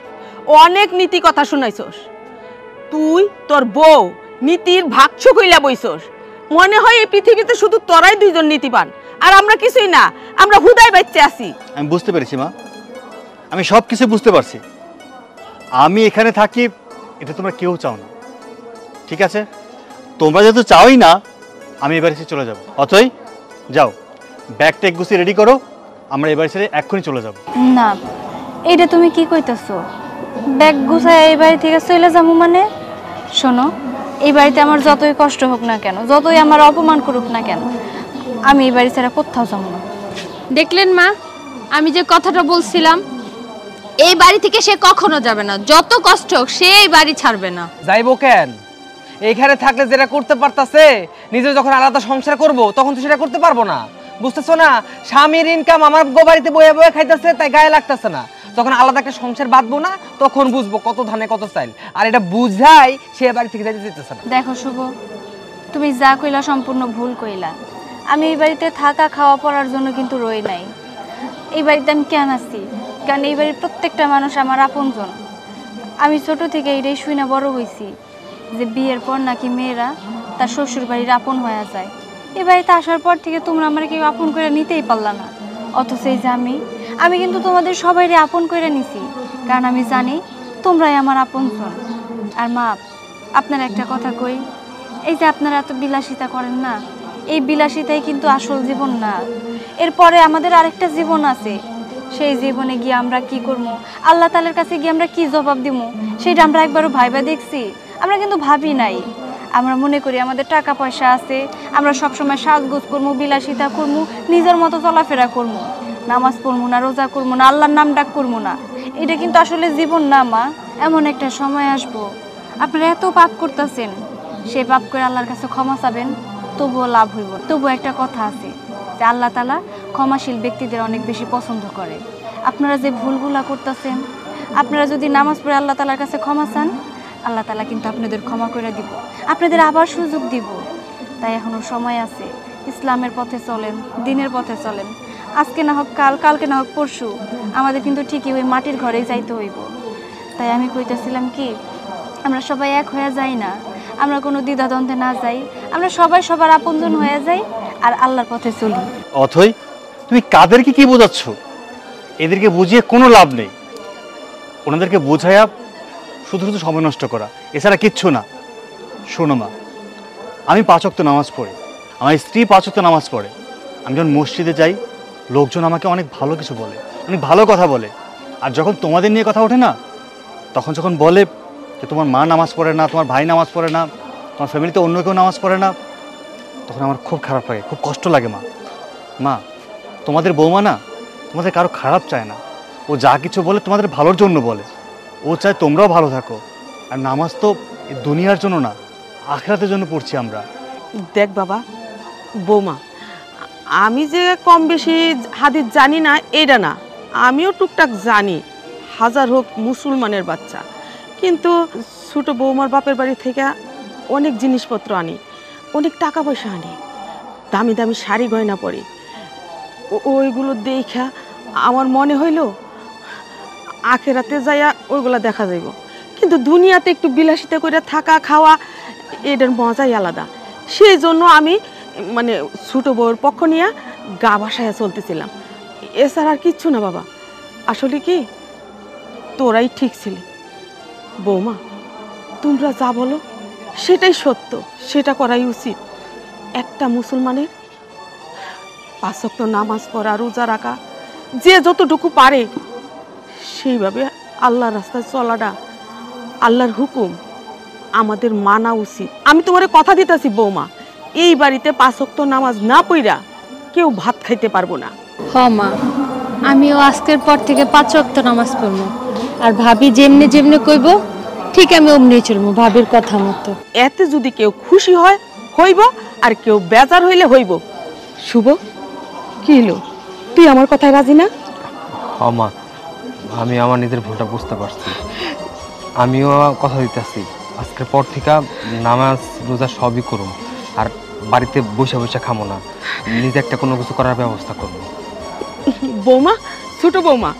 অনেক নীতি কথা শুনাইছস। তুই তোর বউ নীতির ভাগছ কইলা বইছস। মনে হয় এই পৃথিবীতে শুধু তোরাই দুইজন নীতিবান, আর আমরা কিছুই না, আমরা হুদাই বাচ্চা আছি। আমি বুঝতে পেরেছি মা, আমি সব কিছু বুঝতে পারছি। আমি এখানে থাকি এটা তোমরা কেউ চাও না, ঠিক আছে? তোমরা যেহেতু চাওই না, আমি এবার এসে চলে যাব। অথই যাও, ব্যাগ ট্যাগ গুছিয়ে রেডি করো, আমরা এবার ছেড়ে এক্ষুনি চলে যাব। না, এইটা তুমি কি কইতাছো? ব্যাগ গুছায় এই বাড়ি থেকে চলে যাবো মানে? শোনো, এই বাড়িতে আমার যতই কষ্ট হোক না কেন, যতই আমার অপমান করুক না কেন, আমি এই বাড়ি ছাড়া কোথাও যাবো না। দেখলেন মা, আমি যে কথাটা বলছিলাম, এই বাড়ি থেকে সে কখনো যাবে না, যত কষ্ট হোক সে এই বাড়ি ছাড়বে না। যাইবো কেন? এইখানে থাকলে যেটা করতে পারতাছে, নিজে যখন আলাদা সংসার করব তখন তো সেটা করতে পারবো না। বুঝতেছো না? স্বামীর ইনকাম আমার বাড়িতে বয়ে বয়ে খাইতেছে, তাই গায়ে লাগতেছে না। যখন আলাদা একটা সংসার বাঁধবো না, তখন বুঝবো কত ধানে কত চাইল। আর এটা বুঝাই সে বাড়ি থেকে যাইতে যেতেছে না। দেখো শুভ, তুমি যা কইলা সম্পূর্ণ ভুল কইলা। আমি এই বাড়িতে থাকা খাওয়া পড়ার জন্য কিন্তু রই নাই। এই বাড়িতে আমি কেন আছি? কারণ এই বাড়ির প্রত্যেকটা মানুষ আমার আপনজন। আমি ছোট থেকে এটাই শুই না বড় হয়েছি যে বিয়ের পর নাকি মেয়েরা তার শ্বশুর বাড়ির আপন হয়ে যায়। এই বাড়িতে আসার পর থেকে তোমরা আমার কেউ আপন করে নিতেই পারলা না, অথচ এই যে আমি কিন্তু তোমাদের সবাইরে আপন করে নিছি, কারণ আমি জানি তোমরাই আমার আপনজন। আর মা, আপনার একটা কথা কই, এই যে আপনারা এত বিলাসিতা করেন না, এই বিলাসিতাই কিন্তু আসল জীবন না। এরপরে আমাদের আরেকটা জীবন আছে, সেই জীবনে গিয়ে আমরা কি করবো, আল্লাহ তাআলার কাছে গিয়ে আমরা কি জবাব দিব, সেটা আমরা একবারও ভাইবা দেখছি? আমরা কিন্তু ভাবি নাই। আমরা মনে করি আমাদের টাকা পয়সা আছে, আমরা সবসময় সাজগোজ করবো, বিলাসিতা করবো, নিজের মতো চলাফেরা করবো, নামাজ পড়বো না, রোজা করবো না, আল্লাহর নাম ডাক করবো না। এটা কিন্তু আসলে জীবন না মা। এমন একটা সময় আসবো আপনারা এত পাপ করতেছেন, সেই পাপ করে আল্লাহর কাছে ক্ষমা চাবেন, তবুও লাভ হইব। তবুও একটা কথা আছে যে আল্লাহ তাআলা ক্ষমাশীল ব্যক্তিদের অনেক বেশি পছন্দ করে। আপনারা যে ভুলগুলা করতেছেন, আপনারা যদি নামাজ পড়ে আল্লাহ তাআলার কাছে ক্ষমা চান, আল্লাহ তাআলা কিন্তু আপনাদের ক্ষমা করে দিব, আপনাদের আবার সুযোগ দিব। তাই এখনো সময় আছে, ইসলামের পথে চলেন, দ্বীনের পথে চলেন। আজকে না হোক কাল, কালকে না হোক পরশু, আমাদের কিন্তু ঠিকই ওই মাটির ঘরেই যাইতে হইব। তাই আমি কইতেছিলাম কি, আমরা সবাই এক হয়ে যাই না, আমরা কোনো দ্বিধাদ্বন্দ্বে না যাই, আমরা সবাই সবার আপনজন হয়ে যাই আর আল্লাহর পথে চলি। অথই, তুমি কাদেরকে কি বোঝাচ্ছ? এদেরকে বুঝিয়ে কোনো লাভ নেই। ওনাদেরকে বোঝায়া শুধু শুধু সময় নষ্ট করা, এছাড়া কিচ্ছু না। শোনো মা, আমি 5 ওয়াক্ত নামাজ পড়ি, আমার স্ত্রী 5 ওয়াক্ত নামাজ পড়ে। আমি যখন মসজিদে যাই লোকজন আমাকে অনেক ভালো কিছু বলে, অনেক ভালো কথা বলে। আর যখন তোমাদের নিয়ে কথা ওঠে না, তখন যখন বলে যে তোমার মা নামাজ পড়ে না, তোমার ভাই নামাজ পড়ে না, তোমার ফ্যামিলিতে অন্য কেউ নামাজ পড়ে না, তখন আমার খুব খারাপ লাগে, খুব কষ্ট লাগে। মা তোমাদের বৌমা না তোমাদের কারো খারাপ চায় না, ও যা কিছু বলে তোমাদের ভালোর জন্য বলে। ও চায় তোমরাও ভালো থাকো। আর নামাজ তো এই দুনিয়ার জন্য না, আখিরাতের জন্য পড়ছি আমরা। দেখ বাবা, বৌমা, আমি যে কম বেশি হাদিস জানি না এইটা না, আমিও টুকটাক জানি, হাজার হোক মুসলমানের বাচ্চা। কিন্তু ছোট বৌমার বাপের বাড়ি থেকে অনেক জিনিসপত্র আনি, অনেক টাকা পয়সা আনি, দামি দামি শাড়ি গয়না পরি। ওইগুলো দেখা আমার মনে হইল আখেরাতে যাইয়া ওইগুলা দেখা যাইব। কিন্তু দুনিয়াতে একটু বিলাসিতা করে থাকা খাওয়া এটার মজাই আলাদা। সেই জন্য আমি মানে ছোট বউর পক্ষ নিয়ে গা ভাসায় চলতেছিলাম, এছাড়া আর কিচ্ছু না বাবা। আসলে কি তোরাই ঠিক ছিলি বৌমা, তোমরা যা বলো সেটাই সত্য, সেটা করাই উচিত। একটা মুসলমানের 5 ওয়াক্ত নামাজ পড়া, রোজা রাখা, যে যতটুকু পারে সেইভাবে আল্লাহর রাস্তায় চলাটা, আল্লাহর হুকুম আমাদের মানা উচিত। আমি তোমারে কথা দিতেছি বৌমা, এই বাড়িতে 5 ওয়াক্ত নামাজ না পড়া কেউ ভাত খাইতে পারবো না। হ মা, আমিও আজকের পর থেকে 5 ওয়াক্ত নামাজ পড়বো। আর ভাবি যেমনি যেমনি কইব ঠিক আমি অমনি চলবো ভাবির কথা মতো। এতে যদি কেউ খুশি হয় হইব, আর কেউ বেজার হইলে হইব। শুভ, কি হলো, তুই আমার কথায় রাজি না? মা, আমি আমার নিজের ভুলটা বুঝতে পারছি। আমিও কথা দিতেছি, আজকের পর থেকে নামাজ রোজা সবই করুম। আর বাড়িতে বসে বসে খামো না, নিজে একটা কোনো কিছু করার ব্যবস্থা করবো। বৌমা, ছোট বৌমা,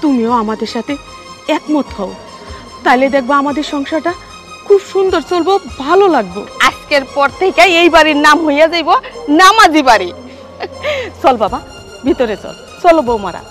তুমিও আমাদের সাথে একমত হও, তাইলে দেখবা আমাদের সংসারটা খুব সুন্দর চলবো, ভালো লাগবো। আজকের পর থেকে এই বাড়ির নাম হইয়া যাইব নামাজি বাড়ি। চল বাবা, ভিতরে চল। চলো বৌমারা।